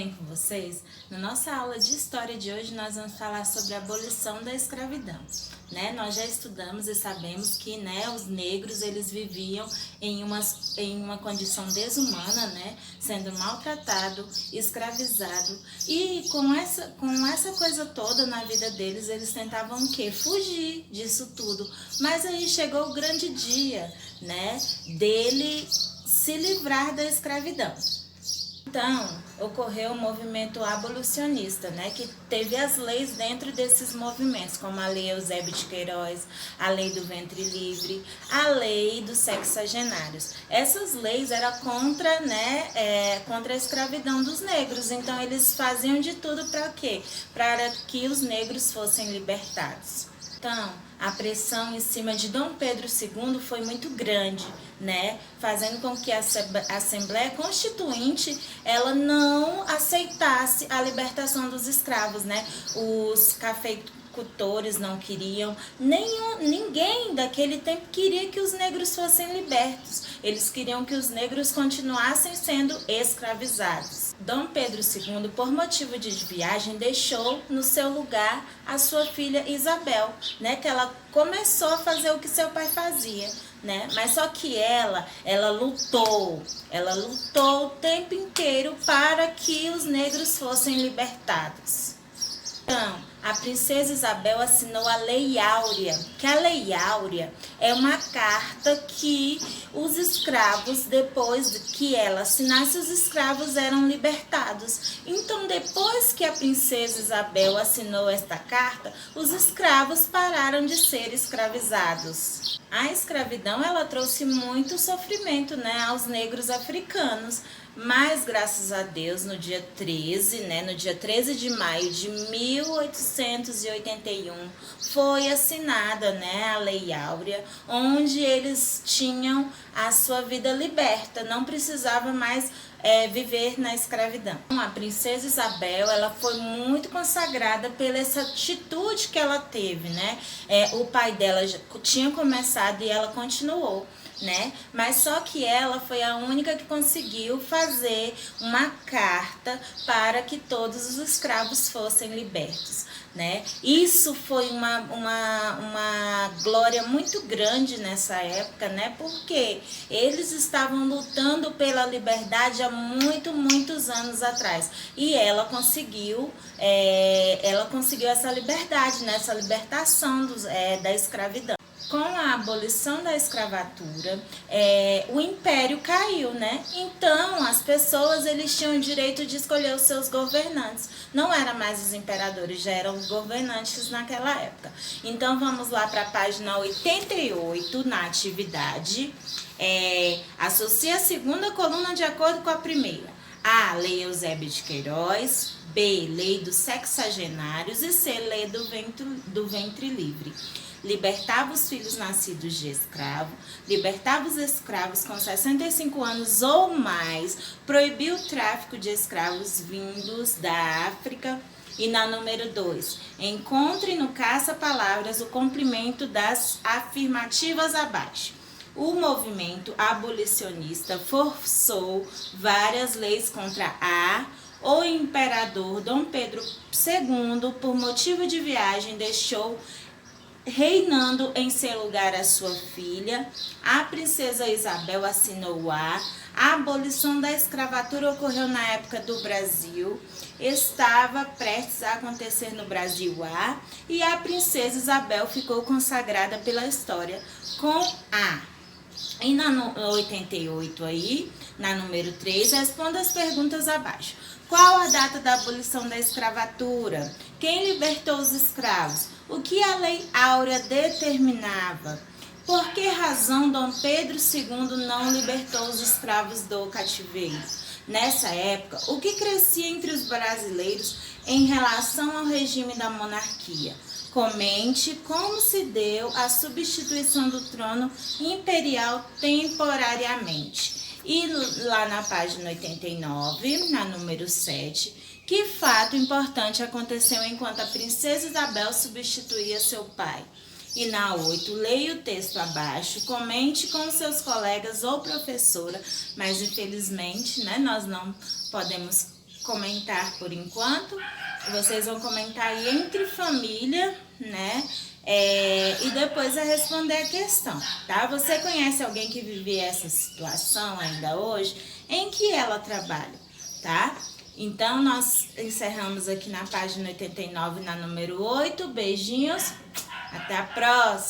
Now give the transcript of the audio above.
bem com vocês? Na nossa aula de história de hoje nós vamos falar sobre a abolição da escravidão. Nós já estudamos e sabemos que os negros eles viviam em uma condição desumana, sendo maltratado, escravizado, e com essa coisa toda na vida deles, eles tentavam o quê? Fugir disso tudo. Mas aí chegou o grande dia, dele se livrar da escravidão. Então, ocorreu o movimento abolicionista, que teve as leis dentro desses movimentos, como a Lei Eusébio de Queiroz, a Lei do Ventre Livre, a Lei dos Sexagenários. Essas leis eram contra a escravidão dos negros, então eles faziam de tudo para quê? Para que os negros fossem libertados. Então, a pressão em cima de Dom Pedro II foi muito grande, fazendo com que a Assembleia Constituinte ela não aceitasse a libertação dos escravos, Os cafeicultores não queriam, ninguém daquele tempo queria que os negros fossem libertos. Eles queriam que os negros continuassem sendo escravizados. Dom Pedro II, por motivo de viagem, deixou no seu lugar a sua filha Isabel, que ela começou a fazer o que seu pai fazia, Mas só que ela lutou o tempo inteiro para que os negros fossem libertados. Então, a princesa Isabel assinou a Lei Áurea, que a Lei Áurea é uma carta que os escravos, depois que ela assinasse, os escravos eram libertados. Então, depois que a princesa Isabel assinou esta carta, os escravos pararam de ser escravizados. A escravidão, ela trouxe muito sofrimento, aos negros africanos. Mas, graças a Deus, no dia 13 de maio de 1881, foi assinada, a Lei Áurea, onde eles tinham a sua vida liberta, não precisava mais viver na escravidão. A princesa Isabel, ela foi muito consagrada pela essa atitude que ela teve, O pai dela já tinha começado e ela continuou. Mas só que ela foi a única que conseguiu fazer uma carta para que todos os escravos fossem libertos, Isso foi uma glória muito grande nessa época, porque eles estavam lutando pela liberdade há muitos anos atrás, e ela conseguiu essa liberdade, essa libertação da escravidão. Com a abolição da escravatura, o império caiu, Então, as pessoas eles tinham o direito de escolher os seus governantes. Não eram mais os imperadores, já eram os governantes naquela época. Então, vamos lá para a página 88, na atividade. Associa a segunda coluna de acordo com a primeira. A, Lei Eusébio de Queiroz. B, Lei dos Sexagenários. E C, Lei do Ventre Livre. Libertava os filhos nascidos de escravo, libertava os escravos com 65 anos ou mais, proibiu o tráfico de escravos vindos da África. E na número 2, encontre no caça-palavras o cumprimento das afirmativas abaixo. O movimento abolicionista forçou várias leis contra o imperador Dom Pedro II, por motivo de viagem, deixou reinando em seu lugar a sua filha. A princesa Isabel assinou a abolição da escravatura ocorreu na época do Brasil, estava prestes a acontecer no Brasil e a princesa Isabel ficou consagrada pela história com a. E na 88 aí, na número 3, responda as perguntas abaixo. Qual a data da abolição da escravatura? Quem libertou os escravos? O que a Lei Áurea determinava? Por que razão Dom Pedro II não libertou os escravos do cativeiro? Nessa época, o que crescia entre os brasileiros em relação ao regime da monarquia? Comente como se deu a substituição do trono imperial temporariamente. E lá na página 89, na número 7, que fato importante aconteceu enquanto a princesa Isabel substituía seu pai? E na 8, leia o texto abaixo, comente com seus colegas ou professora, mas infelizmente nós não podemos comentar por enquanto. Vocês vão comentar aí entre família, né? E depois vai responder a questão, tá? Você conhece alguém que vive essa situação ainda hoje? Em que ela trabalha, tá? Então, nós encerramos aqui na página 89, na número 8. Beijinhos, até a próxima!